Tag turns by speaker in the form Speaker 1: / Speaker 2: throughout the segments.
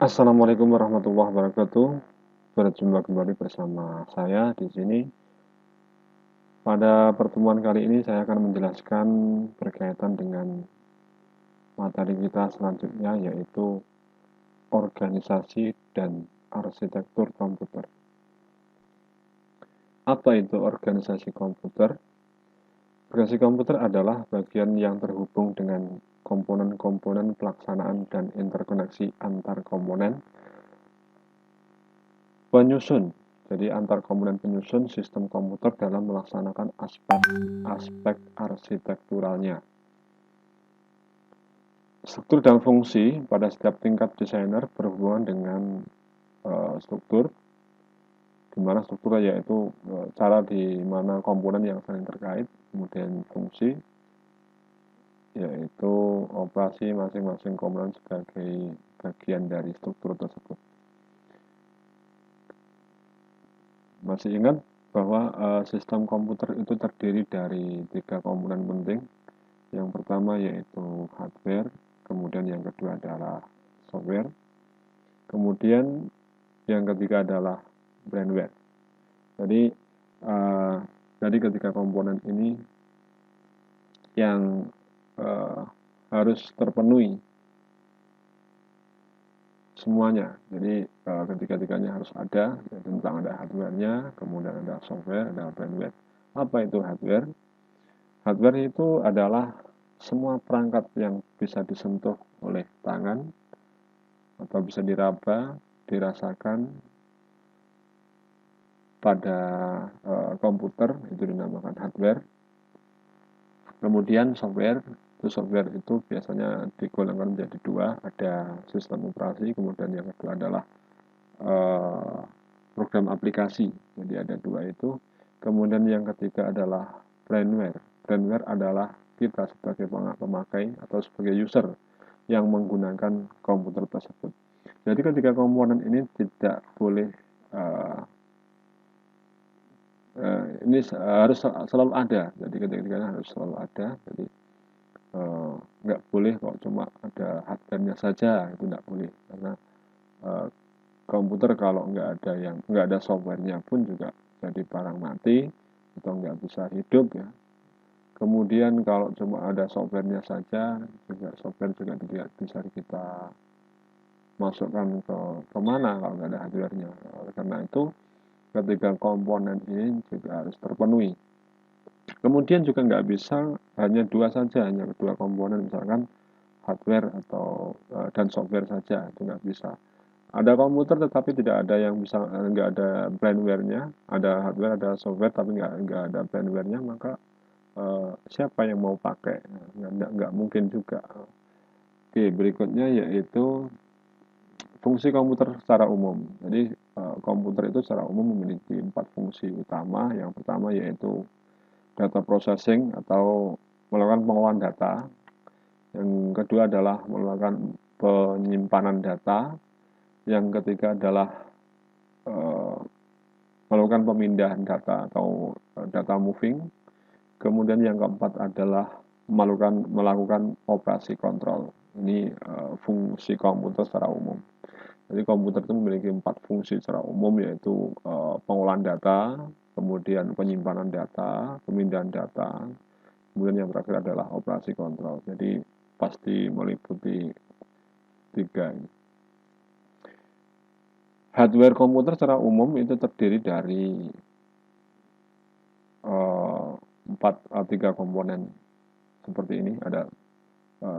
Speaker 1: Assalamualaikum warahmatullahi wabarakatuh. Berjumpa kembali bersama saya di sini. Pada pertemuan kali ini saya akan menjelaskan berkaitan dengan materi kita selanjutnya, yaitu organisasi dan arsitektur komputer. Apa itu organisasi komputer? Organisasi komputer adalah bagian yang terhubung dengan komponen-komponen pelaksanaan dan interkoneksi antar komponen penyusun. Jadi antar komponen penyusun sistem komputer dalam melaksanakan aspek arsitekturalnya. Struktur dan fungsi pada setiap tingkat desainer berhubungan dengan struktur, di mana struktur yaitu cara di mana komponen yang saling terkait, kemudian fungsi yaitu operasi masing-masing komponen sebagai bagian dari struktur tersebut. Masih ingat bahwa sistem komputer itu terdiri dari 3 komponen penting. Yang pertama yaitu hardware, kemudian yang kedua adalah software, kemudian yang ketiga adalah brandware. Jadi dari ketiga komponen ini yang harus terpenuhi semuanya. Jadi ketiga-tiganya harus ada, tentang ada hardware-nya, kemudian ada software, ada brandware. Apa itu hardware? Hardware itu adalah semua perangkat yang bisa disentuh oleh tangan atau bisa diraba, dirasakan pada komputer, itu dinamakan hardware. Kemudian software itu biasanya digolongkan menjadi dua, ada sistem operasi, kemudian yang kedua adalah program aplikasi. Jadi ada dua itu. Kemudian yang ketiga adalah brandware. Brandware adalah kita sebagai pemakai atau sebagai user yang menggunakan komputer tersebut. Jadi ketiga komponen ini tidak boleh ini harus selalu ada. Jadi ketiga-tiganya harus selalu ada. Jadi nggak boleh kok cuma ada hardware-nya saja, itu nggak boleh, karena komputer kalau nggak ada software-nya pun juga jadi barang mati atau nggak bisa hidup ya. Kemudian kalau cuma ada software-nya saja, juga software juga tidak bisa kita masukkan ke kemana kalau nggak ada hardware-nya. Karena itu ketiga komponen ini juga harus terpenuhi. Kemudian juga nggak bisa hanya dua saja, hanya dua komponen, misalkan hardware atau dan software saja, itu nggak bisa. Ada komputer tetapi tidak ada yang bisa, nggak ada brandware-nya, ada hardware, ada software tapi nggak ada brandware-nya, maka siapa yang mau pakai? Nggak mungkin juga. Oke, berikutnya yaitu fungsi komputer secara umum. Jadi komputer itu secara umum memiliki 4 fungsi utama. Yang pertama yaitu data processing atau melakukan pengolahan data. Yang kedua adalah melakukan penyimpanan data. Yang ketiga adalah melakukan pemindahan data atau data moving. Kemudian yang keempat adalah melakukan operasi kontrol. Ini fungsi komputer secara umum. Jadi komputer itu memiliki 4 fungsi secara umum, yaitu pengolahan data, kemudian penyimpanan data, pemindahan data, kemudian yang terakhir adalah operasi kontrol. Jadi pasti meliputi 3 ini. Hardware komputer secara umum itu terdiri dari 3 komponen seperti ini. Ada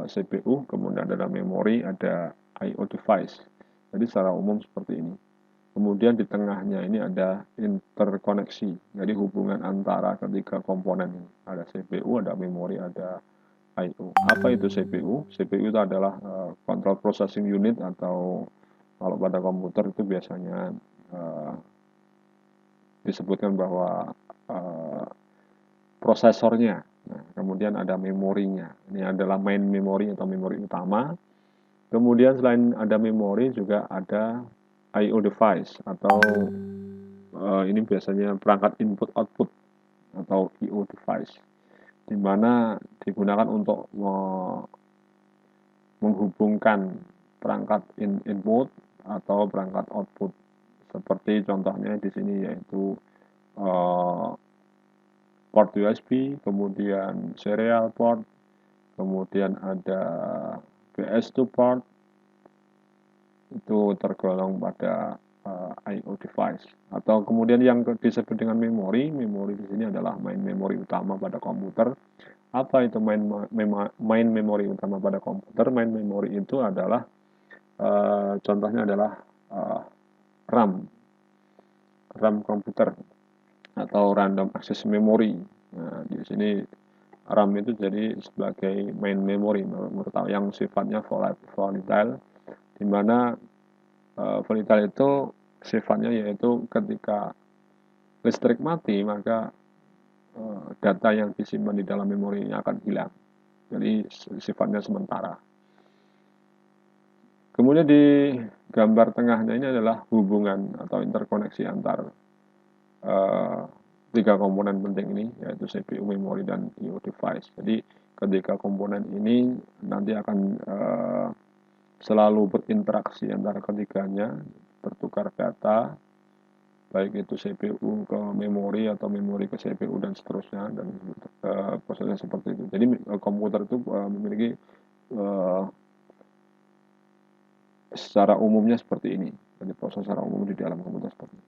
Speaker 1: CPU, kemudian ada memori, ada I/O device. Jadi secara umum seperti ini. Kemudian di tengahnya ini ada interkoneksi, jadi hubungan antara ketiga komponen. Ada CPU, ada memori, ada I/O. Apa itu CPU? CPU itu adalah control processing unit, atau kalau pada komputer itu biasanya disebutkan bahwa prosesornya. Nah, kemudian ada memorinya. Ini adalah main memory atau memori utama. Kemudian selain ada memori juga ada I/O device, atau ini biasanya perangkat input output atau I/O device, di mana digunakan untuk menghubungkan perangkat input atau perangkat output. Seperti contohnya di sini yaitu uh, port USB, kemudian serial port, kemudian ada PS2 port, itu tergolong pada I/O device. Atau kemudian yang disebut dengan memori, memori di sini adalah main memori utama pada komputer. Apa itu main memori utama pada komputer? Main memori itu adalah contohnya adalah uh, RAM, RAM komputer atau random access memory. Nah, di sini RAM itu jadi sebagai main memory menurut yang sifatnya volatile, di mana volatile itu sifatnya yaitu ketika listrik mati maka data yang disimpan di dalam memori akan hilang. Jadi sifatnya sementara. Kemudian di gambar tengahnya ini adalah hubungan atau interkoneksi antar uh, tiga komponen penting ini, yaitu CPU, memori, dan I/O device. Jadi ketika komponen ini nanti akan selalu berinteraksi antara ketiganya, bertukar data, baik itu CPU ke memori atau memori ke CPU dan seterusnya, dan prosesnya seperti itu. Jadi komputer itu memiliki secara umumnya seperti ini. Jadi proses secara umum di dalam komputer seperti ini.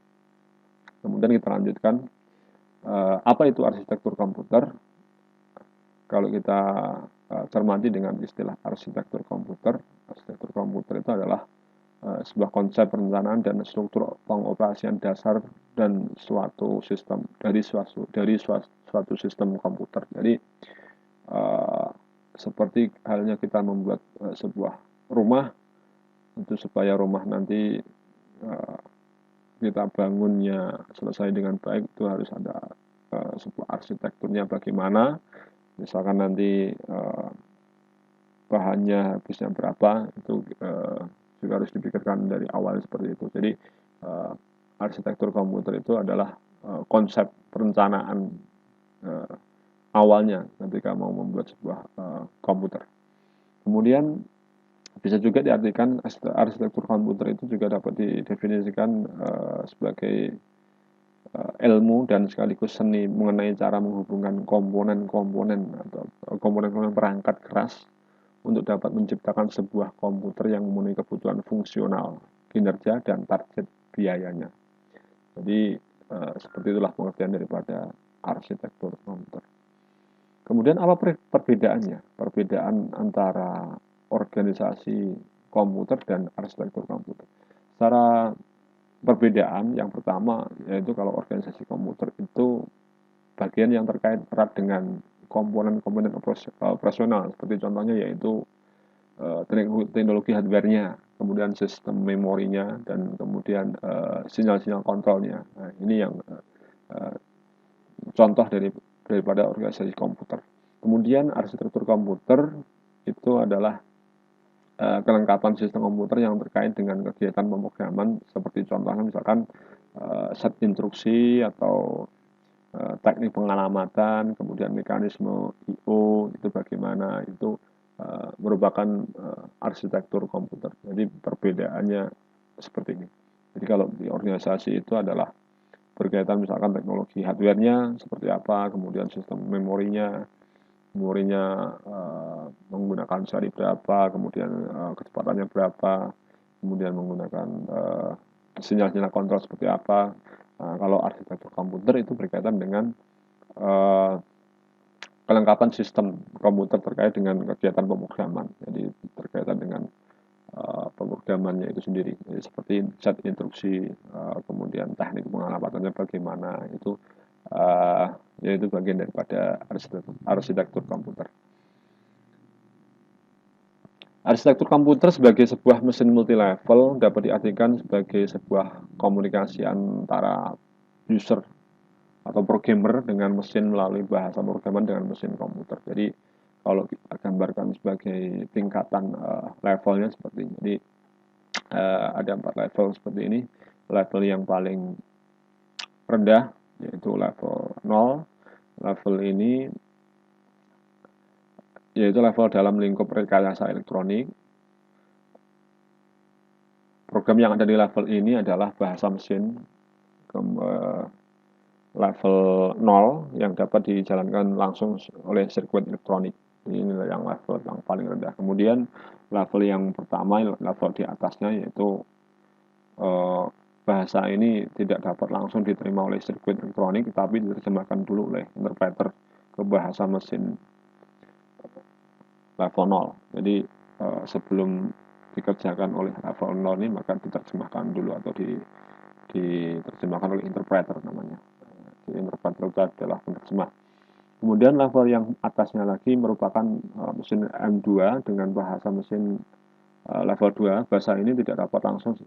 Speaker 1: Kemudian kita lanjutkan, apa itu arsitektur komputer? Kalau kita cermati dengan istilah arsitektur komputer itu adalah sebuah konsep perencanaan dan struktur pengoperasian dasar dan suatu sistem suatu sistem komputer. Jadi seperti halnya kita membuat sebuah rumah, itu supaya rumah nanti kita bangunnya selesai dengan baik, itu harus ada sebuah arsitekturnya bagaimana. Misalkan nanti bahannya habisnya berapa, itu juga harus dipikirkan dari awal seperti itu. Jadi arsitektur komputer itu adalah konsep perencanaan awalnya ketika mau membuat sebuah komputer. Kemudian bisa juga diartikan arsitektur komputer itu juga dapat didefinisikan sebagai ilmu dan sekaligus seni mengenai cara menghubungkan komponen-komponen atau komponen-komponen perangkat keras untuk dapat menciptakan sebuah komputer yang memenuhi kebutuhan fungsional, kinerja, dan target biayanya. Jadi seperti itulah pengertian daripada arsitektur komputer. Kemudian apa perbedaannya? Perbedaan antara organisasi komputer dan arsitektur komputer. Secara perbedaan yang pertama yaitu kalau organisasi komputer itu bagian yang terkait erat dengan komponen-komponen operasional, seperti contohnya yaitu teknologi hardware-nya, kemudian sistem memorinya, dan kemudian sinyal-sinyal kontrolnya. Nah, ini yang contoh daripada organisasi komputer. Kemudian arsitektur komputer itu adalah kelengkapan sistem komputer yang terkait dengan kegiatan pemrograman, seperti contohnya misalkan set instruksi atau teknik pengalamatan, kemudian mekanisme I/O itu bagaimana, itu merupakan arsitektur komputer. Jadi perbedaannya seperti ini. Jadi kalau di organisasi itu adalah berkaitan misalkan teknologi hardware-nya seperti apa, kemudian sistem memorinya menggunakan seri berapa, kemudian kecepatannya berapa, kemudian menggunakan sinyal-sinyal kontrol seperti apa. Nah, kalau arsitektur komputer itu berkaitan dengan kelengkapan sistem komputer terkait dengan kegiatan pemrograman. Jadi berkaitan dengan pemrogramannya itu sendiri. Jadi seperti set instruksi, kemudian teknik pengalamannya bagaimana, itu yaitu bagian daripada arsitektur komputer. Arsitektur komputer sebagai sebuah mesin multilevel dapat diartikan sebagai sebuah komunikasi antara user atau programmer dengan mesin melalui bahasa pemrograman dengan mesin komputer. Jadi kalau kita gambarkan sebagai tingkatan levelnya seperti ini. Jadi ada 4 level seperti ini. Level yang paling rendah yaitu level 0. Level ini yaitu level dalam lingkup rekayasa elektronik. program yang ada di level ini adalah bahasa mesin level 0 yang dapat dijalankan langsung oleh sirkuit elektronik. Ini yang level yang paling rendah. Kemudian level yang pertama, level di atasnya, yaitu bahasa ini tidak dapat langsung diterima oleh sirkuit elektronik, tapi diterjemahkan dulu oleh interpreter ke bahasa mesin level 0. Jadi sebelum dikerjakan oleh level 0 ini, maka diterjemahkan dulu atau diterjemahkan oleh interpreter namanya. Jadi interpreter itu adalah penerjemah. Kemudian level yang atasnya lagi merupakan mesin M2 dengan bahasa mesin level 2. Bahasa ini tidak dapat langsung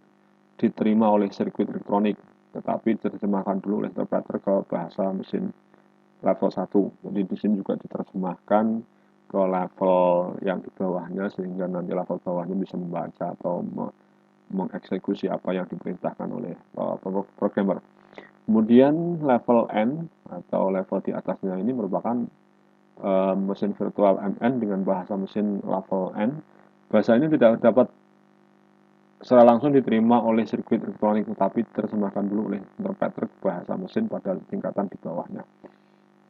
Speaker 1: diterima oleh sirkuit elektronik, tetapi diterjemahkan dulu oleh interpreter ke bahasa mesin level 1. Jadi di sini juga diterjemahkan ke level yang di bawahnya, sehingga nanti level bawahnya bisa membaca atau mengeksekusi apa yang diperintahkan oleh programmer. Kemudian level N atau level di atasnya ini merupakan mesin virtual MN dengan bahasa mesin level N. Bahasa ini tidak dapat secara langsung diterima oleh sirkuit elektronik, tetapi diterjemahkan dulu oleh interpreter ke bahasa mesin pada tingkatan di bawahnya.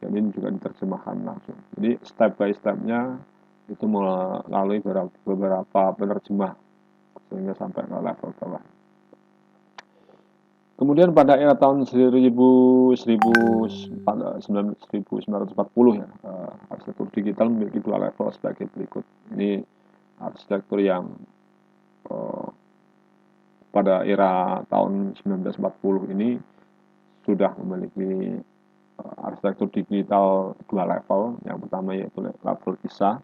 Speaker 1: Dan ini juga diterjemahkan langsung. Jadi step by stepnya itu melalui beberapa penerjemah sehingga sampai ke level bawah. Kemudian pada era tahun 1940 ya, arsitektur digital memiliki dua level sebagai berikut. Ini arsitektur yang pada era tahun 1940 ini sudah memiliki arsitektur digital dua level. Yang pertama yaitu level ISA,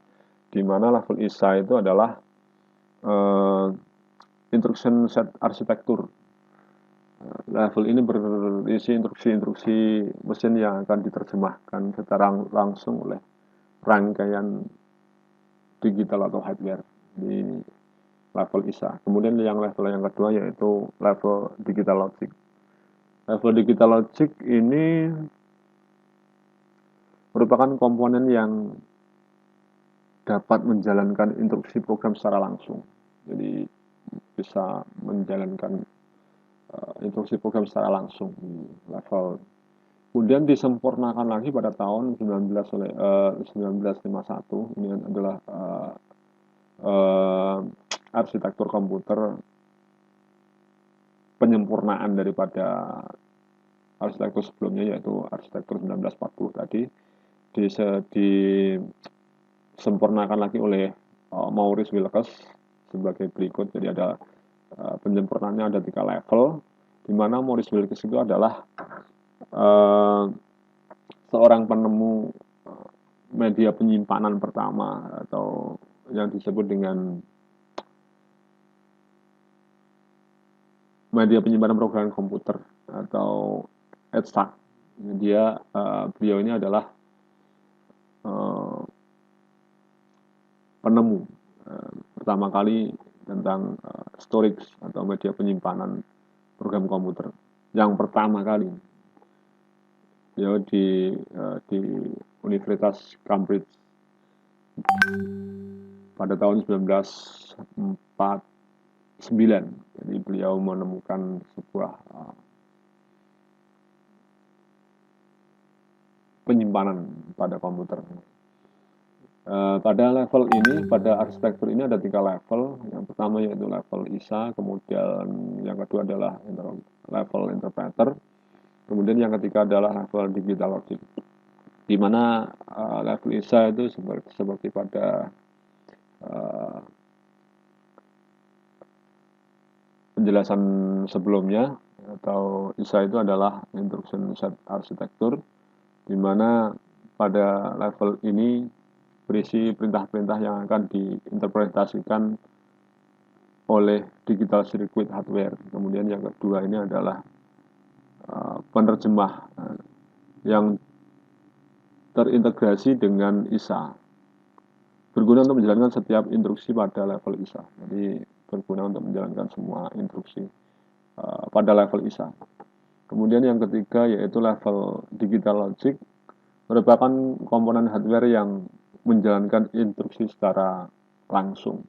Speaker 1: di mana level ISA itu adalah instruction set arsitektur. Level ini berisi instruksi-instruksi mesin yang akan diterjemahkan secara langsung oleh rangkaian digital atau hardware di level ISA. Kemudian yang level yang kedua yaitu level digital logic. Level digital logic ini merupakan komponen yang dapat menjalankan instruksi program secara langsung. Jadi bisa menjalankan instruksi program secara langsung di level. Kemudian disempurnakan lagi pada tahun 1951. Ini adalah arsitektur komputer penyempurnaan daripada arsitektur sebelumnya, yaitu arsitektur 1940 tadi, disempurnakan lagi oleh Maurice Wilkes sebagai berikut. Jadi ada penyempurnaannya ada 3 level, di mana Maurice Wilkes itu adalah seorang penemu media penyimpanan pertama atau yang disebut dengan media penyimpanan program komputer atau EDSA. Beliau ini adalah penemu pertama kali tentang storage atau media penyimpanan program komputer yang pertama kali. Beliau di Universitas Cambridge pada tahun 1949. Jadi beliau menemukan sebuah penyimpanan pada komputer. Pada level ini, pada arsitektur ini ada 3 level. Yang pertama yaitu level ISA, kemudian yang kedua adalah level interpreter, kemudian yang ketiga adalah level digital logic. Di mana level ISA itu seperti pada penjelasan sebelumnya, atau ISA itu adalah instruction set arsitektur, di mana pada level ini berisi perintah-perintah yang akan diinterpretasikan oleh digital circuit hardware. Kemudian yang kedua ini adalah penerjemah yang terintegrasi dengan ISA, berguna untuk menjalankan setiap instruksi pada level ISA. Jadi berguna untuk menjalankan semua instruksi pada level ISA. Kemudian yang ketiga yaitu level digital logic, merupakan komponen hardware yang menjalankan instruksi secara langsung.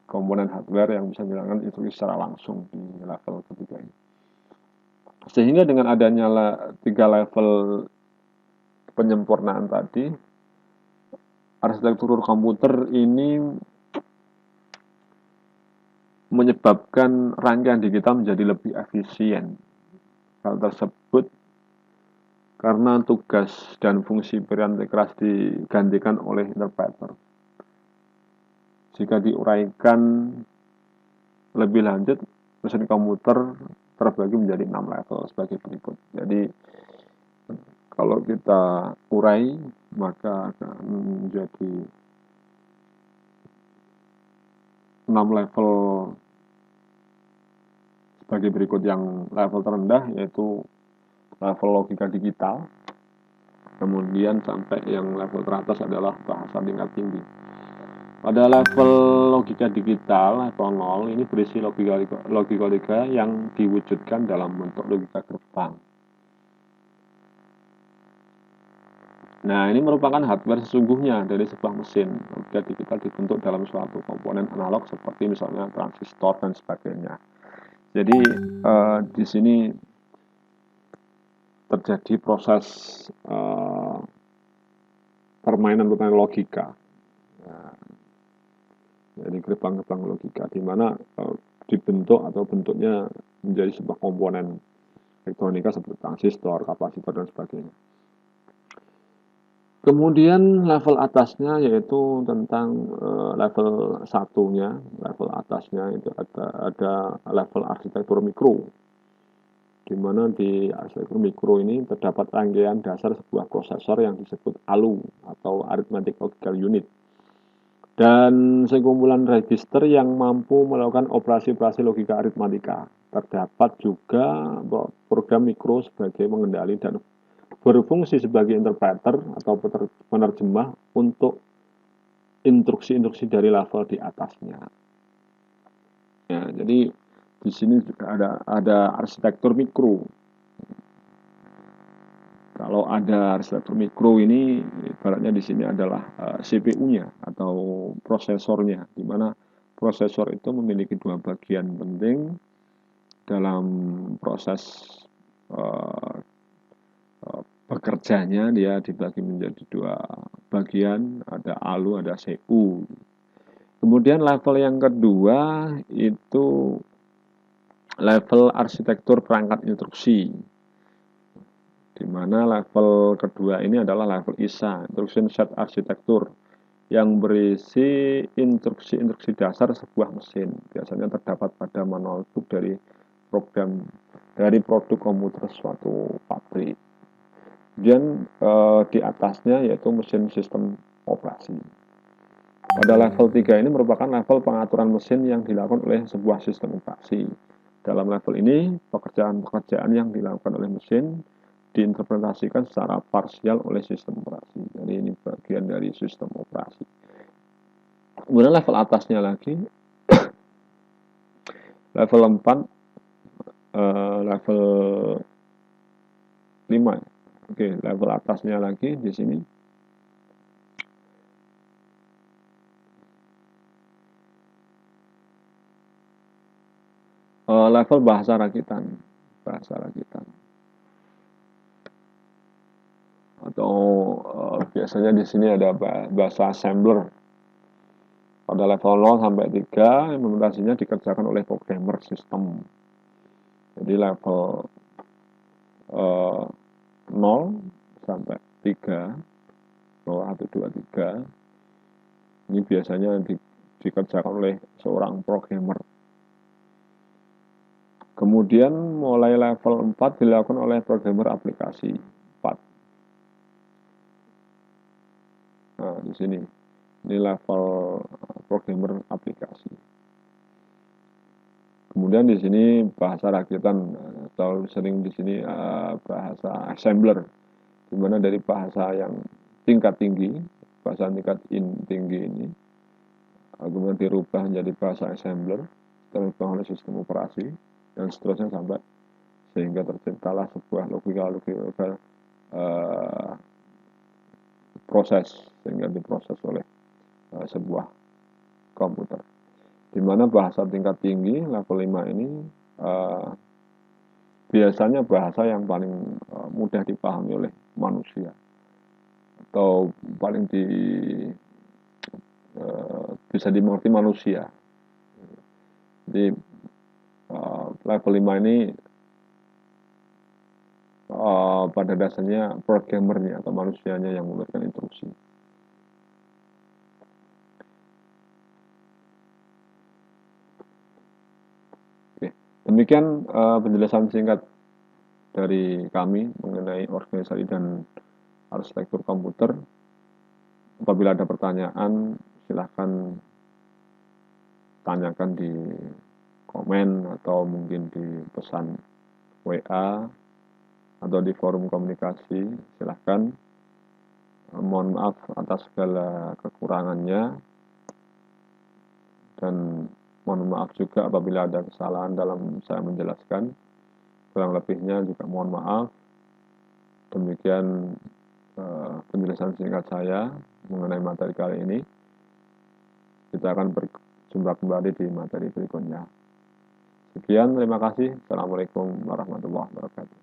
Speaker 1: komponen hardware yang bisa menjalankan instruksi secara langsung di level ketiga ini. Sehingga dengan adanya 3 level penyempurnaan tadi, arsitektur komputer ini menyebabkan rangkaian digital menjadi lebih efisien. Hal tersebut karena tugas dan fungsi perintegrasi digantikan oleh interpreter. Jika diuraikan lebih lanjut, mesin komputer terbagi menjadi 6 level sebagai berikut. Jadi kalau kita urai maka akan menjadi 6 level sebagai berikut. Yang level terendah yaitu level logika digital, kemudian sampai yang level teratas adalah bahasa tingkat tinggi. Pada level logika digital, level 0, ini berisi logika yang diwujudkan dalam bentuk logika gerbang. Nah, ini merupakan hardware sesungguhnya dari sebuah mesin. Logika digital dibentuk dalam suatu komponen analog seperti misalnya transistor dan sebagainya. Jadi, di sini terjadi proses permainan logika. Nah, jadi gerbang-gerbang logika di mana dibentuk atau bentuknya menjadi sebuah komponen elektronika seperti transistor, kapasitor dan sebagainya. Kemudian level atasnya yaitu tentang level satunya, level atasnya itu ada level arsitektur mikro, di mana di arsitektur mikro ini terdapat rangkaian dasar sebuah prosesor yang disebut ALU atau Arithmetic Logical Unit, dan sekumpulan register yang mampu melakukan operasi-operasi logika aritmatika. Terdapat juga program mikro sebagai pengendali dan berfungsi sebagai interpreter atau penerjemah untuk instruksi-instruksi dari level di atasnya. Ya, jadi di sini juga ada arsitektur mikro. Kalau ada arsitektur mikro ini, ibaratnya di sini adalah CPU-nya atau prosesornya, di mana prosesor itu memiliki 2 bagian penting dalam proses bekerjanya. Dia dibagi menjadi 2 bagian, ada ALU, ada CPU. Kemudian level yang kedua itu level arsitektur perangkat instruksi, di mana level kedua ini adalah level ISA, Instruction Set Architecture, yang berisi instruksi-instruksi dasar sebuah mesin. Biasanya terdapat pada manual book dari produk komputer suatu pabrik. Kemudian di atasnya yaitu mesin sistem operasi. Pada level 3 ini merupakan level pengaturan mesin yang dilakukan oleh sebuah sistem operasi. Dalam level ini, pekerjaan-pekerjaan yang dilakukan oleh mesin diinterpretasikan secara parsial oleh sistem operasi. Jadi ini bagian dari sistem operasi. Kemudian level atasnya lagi, level 4, level 5. Oke, level atasnya lagi di sini. Level bahasa rakitan. Atau biasanya di sini ada bahasa assembler. Pada level 0 sampai 3, implementasinya dikerjakan oleh programmer sistem. Jadi level 0 sampai 3, 0, 1, 2, 3, ini biasanya dikerjakan oleh seorang programmer. Kemudian mulai level 4 dilakukan oleh programmer aplikasi. 4. Nah, di sini. Ini level programmer aplikasi. Kemudian di sini bahasa rakitan atau sering di sini bahasa assembler, di mana dari bahasa yang tingkat tinggi, bahasa tingkat tinggi ini kemudian dirubah menjadi bahasa assembler, terubah oleh sistem operasi dan seterusnya sampai sehingga terciptalah sebuah logika proses sehingga diproses oleh sebuah komputer. di mana bahasa tingkat tinggi level 5 ini uh, biasanya bahasa yang paling mudah dipahami oleh manusia atau paling bisa dimengerti manusia. Jadi level 5 ini pada dasarnya programmernya atau manusianya yang memberikan instruksi. Oke. Demikian penjelasan singkat dari kami mengenai organisasi dan arsitektur komputer. Apabila ada pertanyaan, silahkan tanyakan di komen atau mungkin di pesan WA atau di forum komunikasi. Silahkan. Mohon maaf atas segala kekurangannya dan mohon maaf juga apabila ada kesalahan dalam saya menjelaskan. Kurang lebihnya juga mohon maaf. Demikian penjelasan singkat saya mengenai materi kali ini. Kita akan berjumpa kembali di materi berikutnya. Sekian, terima kasih. Assalamualaikum warahmatullahi wabarakatuh.